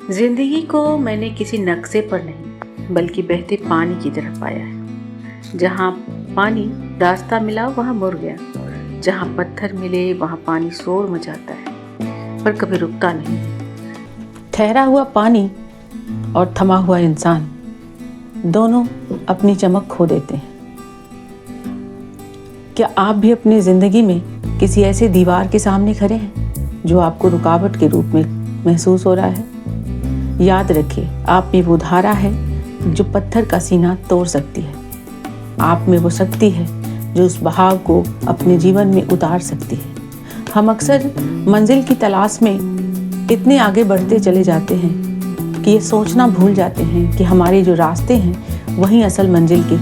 जिंदगी को मैंने किसी नक्शे पर नहीं बल्कि बहते पानी की तरह पाया है। जहाँ पानी रास्ता मिला वहाँ मुड़ गया, जहाँ पत्थर मिले वहाँ पानी शोर मचाता है पर कभी रुकता नहीं। ठहरा हुआ पानी और थमा हुआ इंसान दोनों अपनी चमक खो देते हैं। क्या आप भी अपनी जिंदगी में किसी ऐसे दीवार के सामने खड़े हैं जो आपको रुकावट के रूप में महसूस हो रहा है? याद रखिए, आप में वो धारा है जो पत्थर का सीना तोड़ सकती है। आप में वो शक्ति है जो उस बहाव को अपने जीवन में उतार सकती है। हम अक्सर मंजिल की तलाश में इतने आगे बढ़ते चले जाते हैं कि ये सोचना भूल जाते हैं कि हमारे जो रास्ते हैं वही असल मंजिल की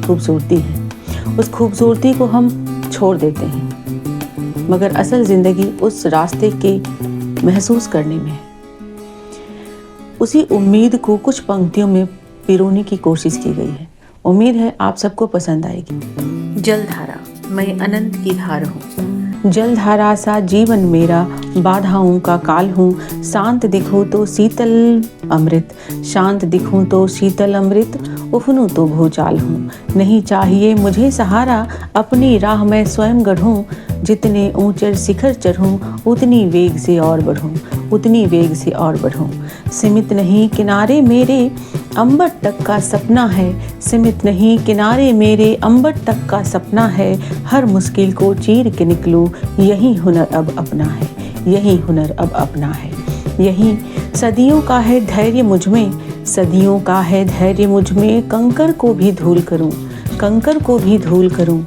खूबसूरती है। उस खूबसूरती को हम छोड़ देते हैं, मगर असल ज़िंदगी उस रास्ते के महसूस करने में है। उसी उम्मीद को कुछ पंक्तियों में पिरोने की कोशिश की गई है। उम्मीद है आप सबको पसंद आएगी। जलधारा, मैं अनंत की धार हूँ। जलधारा सा जीवन मेरा, बाधाओं का काल हूँ। शांत दिखूं तो शीतल अमृत, शांत दिखूं तो शीतल अमृत। उफनूं तो भूचाल हूँ। नहीं चाहिए मुझे सहारा, अपनी राह मैं स्वयं गढ़ूं। जितने ऊंचे शिखर चढ़ूं उतनी वेग से और बढ़ूं, उतनी वेग से और बढ़ूं। सीमित नहीं किनारे मेरे, अंबर तक का सपना है। सीमित नहीं किनारे मेरे, अंबर तक का सपना है। हर मुश्किल को चीर के निकलूं, यही हुनर अब अपना है, यही हुनर अब अपना है। यही सदियों का है धैर्य मुझ में, सदियों का है धैर्य मुझ में। कंकर को भी धूल करूं, कंकर को भी धूल करूं।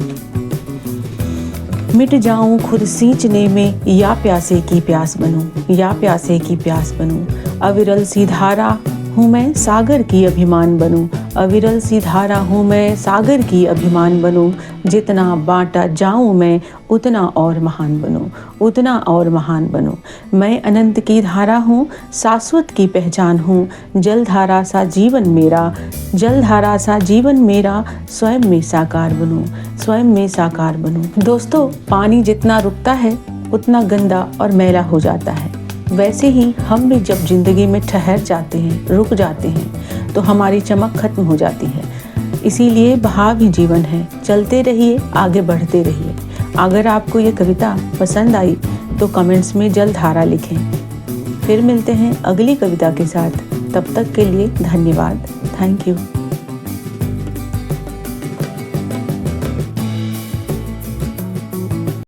मिट जाऊं खुद सींचने में, या प्यासे की प्यास बनूं, या प्यासे की प्यास बनूं। अविरल सी धारा हूँ मैं, सागर की अभिमान बनूं। अविरल सी धारा हूँ मैं, सागर की अभिमान बनूं। जितना बांटा जाऊं मैं, उतना और महान बनूं, उतना और महान बनूं। मैं अनंत की धारा हूँ, शाश्वत की पहचान हूँ। जलधारा सा जीवन मेरा, जलधारा सा जीवन मेरा। स्वयं में साकार बनूं, स्वयं में साकार बनूं। दोस्तों, पानी जितना रुकता है उतना गंदा और मैला हो जाता है। वैसे ही हम भी जब जिंदगी में ठहर जाते हैं, रुक जाते हैं, तो हमारी चमक खत्म हो जाती है। इसीलिए बहाव ही जीवन है। चलते रहिए, आगे बढ़ते रहिए। अगर आपको ये कविता पसंद आई तो कमेंट्स में जलधारा लिखें। फिर मिलते हैं अगली कविता के साथ। तब तक के लिए धन्यवाद। Thank you.